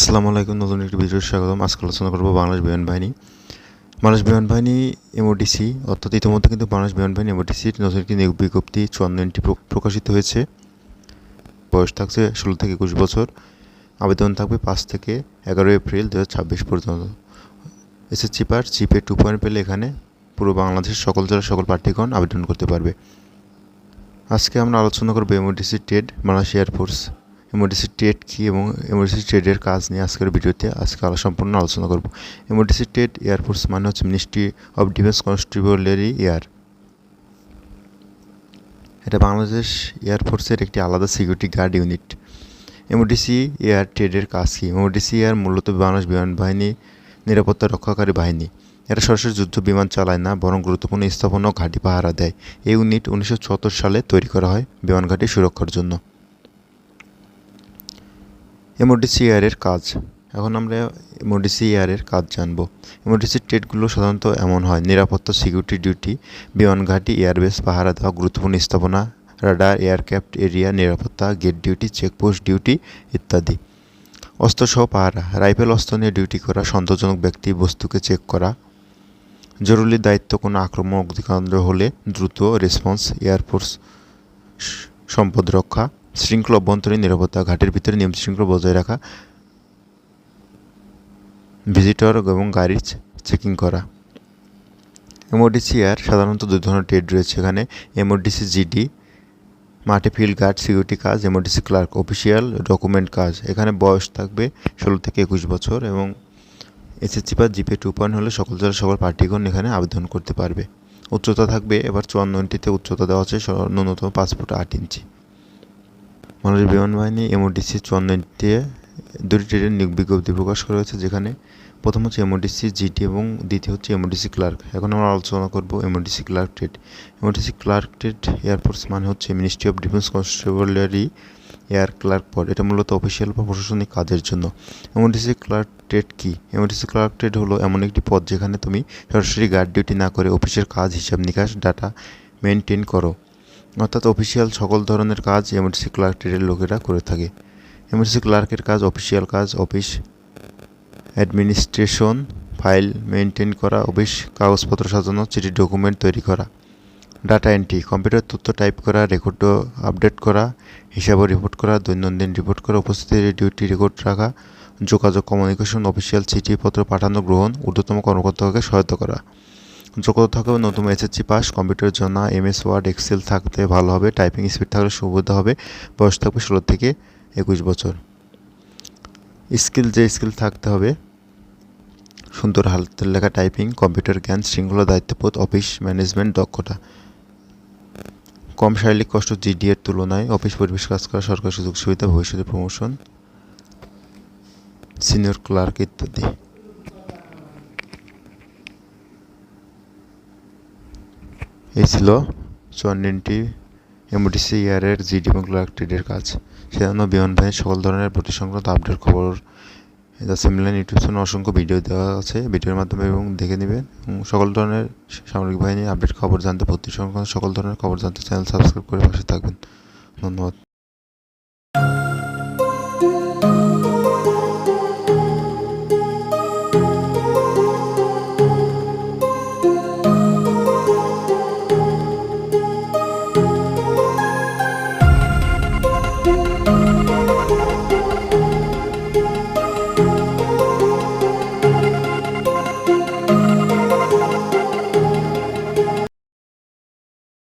আসসালামু আলাইকুম। নতুন একটি ভিডিওতে স্বাগতম। আজকে আলোচনা করব বাংলাদেশ বিমান বাহিনী। বাংলাদেশ বিমান বাহিনী এমওডিসি, অর্থাৎ ইতিমধ্যে কিন্তু বাংলাদেশ বিমান বাহিনী এমওডিসির নতুন একটি নিয়োগ বিজ্ঞপ্তি 54টি প্রকাশিত হয়েছে। বয়স থাকছে 16 থেকে 21 বছর। আবেদন থাকবে 5 থেকে 11 এপ্রিল 2026 পর্যন্ত। এসএসসি পাস জিপে 2 পয়েন্ট পেলে এখানে পুরো বাংলাদেশের সকল জেলার সকল প্রার্থীগণ আবেদন করতে পারবে। আজকে আমরা আলোচনা করব MODC trade, Bangladesh air force MODC trade কী এবং এমওডিসি ট্রেডের কাজ নিয়ে আজকের ভিডিওতে সম্পূর্ণ আলোচনা করব। এমওডিসি ট্রেড এয়ারফোর্স মানে হচ্ছে ministry of defence constitutionary air. এটা বাংলাদেশ এয়ারফোর্সের একটি আলাদা security guard unit. MODC air ট্রেডের কাজ কী? এমওডিসি এয়ার মূলত বাংলাদেশ বিমান বাহিনী নিরাপত্তা রক্ষাকারী বাহিনী। এরা সরাসরি যুদ্ধ বিমান চালায় না, বরং গুরুত্বপূর্ণ স্থাপনা ও ঘাঁটি পাহারা দেয়। এই ইউনিট 1974 সালে তৈরি করা হয় বিমান ঘাঁটি সুরক্ষার জন্য। এমওডিসি এয়ারের কাজ। এখন আমরা এমওডিসি এয়ারের কাজ জানব। এমওডিসি ট্রেডগুলো সাধারণত এমন হয়: নিরাপত্তা, সিকিউরিটি ডিউটি, বিমান ঘাঁটি, এয়ারবেস পাহারা দেওয়া, গুরুত্বপূর্ণ স্থাপনা, রাডার, এয়ারক্রাফট এরিয়া নিরাপত্তা, গেট ডিউটি, চেকপোস্ট ডিউটি ইত্যাদি। অস্ত্রসহ পাহারা, রাইফেল অস্ত্র নিয়ে ডিউটি করা, সন্দেহজনক ব্যক্তি বস্তুকে চেক করা, জরুরি দায়িত্ব কোনো আক্রমণ অগ্নিকাণ্ড হলে দ্রুত রেসপন্স, এয়ারফোর্স সম্পদ রক্ষা, শৃঙ্খলা অভ্যন্তরীণ নিরাপত্তা, ঘাটের ভিতরে নিয়ম শৃঙ্খলা বজায় রাখা, ভিজিটর এবং গাড়ির চেকিং করা। এমওডিসি এয়ার সাধারণত দুই ধরনের ট্রেড রয়েছে এখানে: এমওডিসি জিডি মাঠে ফিল্ড গার্ড সিকিউরিটি কাজ, এমওডিসি ক্লার্ক অফিসিয়াল ডকুমেন্ট কাজ। এখানে বয়স থাকবে 16 থেকে 21 বছর এবং এসএসসি পাস জিপে 2 পয়েন্ট হলে সকল জেলার সকল প্রার্থীগণ এখানে আবেদন করতে পারবে। উচ্চতা থাকবে এবার 54 ইঞ্চিতে উচ্চতা দেওয়া হচ্ছে, ন্যূনতম 5 ফুট 8 ইঞ্চি। বাংলাদেশ বিমান বাহিনী এমওডিসি 54 ইঞ্চিতে দুটি ট্রেডের নিয়োগ বিজ্ঞপ্তি প্রকাশ করা হয়েছে, যেখানে প্রথম হচ্ছে এমওডিসি জিডি এবং দ্বিতীয় হচ্ছে এমওডিসি ক্লার্ক। এখন আমরা আলোচনা করব MODC clerk trade. MODC clerk trade air force মানে হচ্ছে ministry of defence constitutionary air clerk পদ। এটা মূলত অফিসিয়াল বা প্রশাসনিক কাজের জন্য। এমওডিসি ক্লার্ক ট্রেড কি? এমওডিসি ক্লার্ক ট্রেড হলো এমন একটি পদ যেখানে তুমি সরাসরি গার্ড ডিউটি না করে অফিসের কাজ, হিসাব নিকাশ, ডাটা মেনটেন করো। অর্থাৎ অফিসিয়াল সকল ধরনের কাজ এমওডিসি ক্লার্ক ট্রেডের লোকেরা করে থাকে। এমওডিসি ক্লার্কের কাজ অফিসিয়াল কাজ: অফিস অ্যাডমিনিস্ট্রেশন, ফাইল মেনটেন করা, অফিস কাগজপত্র সাজানো, চিঠি ডকুমেন্ট তৈরি করা, ডাটা এন্ট্রি, কম্পিউটার তথ্য টাইপ করা, রেকর্ড আপডেট করা, হিসাবও রিপোর্ট করা, দৈনন্দিন রিপোর্ট করা, উপস্থিতির ডিউটি রেকর্ড রাখা, যোগাযোগ কমিউনিকেশন, অফিসিয়াল চিঠিপত্র পাঠানো, গ্রহণ, ঊর্ধ্বতম কর্মকর্তাকে সহায়তা করা। যোগ্যতা থাকবে নতুন এসএসসি পাস, কম্পিউটার জানা, এমএস ওয়ার্ড এক্সেল থাকতে ভালো হবে, টাইপিং স্পিড থাকলে সুবিধা হবে। বয়স থাকবে 16 থেকে 21 বছর। স্কিল থাকতে হবে: সুন্দর হাতের লেখা টাইপিং, কম্পিউটার জ্ঞান, শৃঙ্খলা, দায়িত্ববোধ, অফিস ম্যানেজমেন্ট দক্ষতা। কম শারীরিক কষ্ট জিডি এর তুলনায়, অফিস পরিবেশ কাজ করা, সরকারি সুযোগ সুবিধা, ভবিষ্যতে প্রমোশন, সিনিয়র ক্লার্ক ইত্যাদি। এই ছিল 54টি এমওডিসি এয়ারের জিডি এবং ক্লার্ক ট্রেডের কাজ। সেজন্য বিমান বাহিনীর সকল ধরনের ভর্তি সংক্রান্ত আপডেট খবর সিমিলার ইউটিউব চ্যানেলে অসংখ্য ভিডিও দেওয়া আছে, ভিডিওর মাধ্যমে এবং দেখে নেবেন। এবং সকল ধরনের সামরিক বাহিনীর আপডেট খবর জানতে, ভর্তি সংক্রান্ত সকল ধরনের খবর জানতে চ্যানেল সাবস্ক্রাইব করে পাশে থাকবেন। ধন্যবাদ।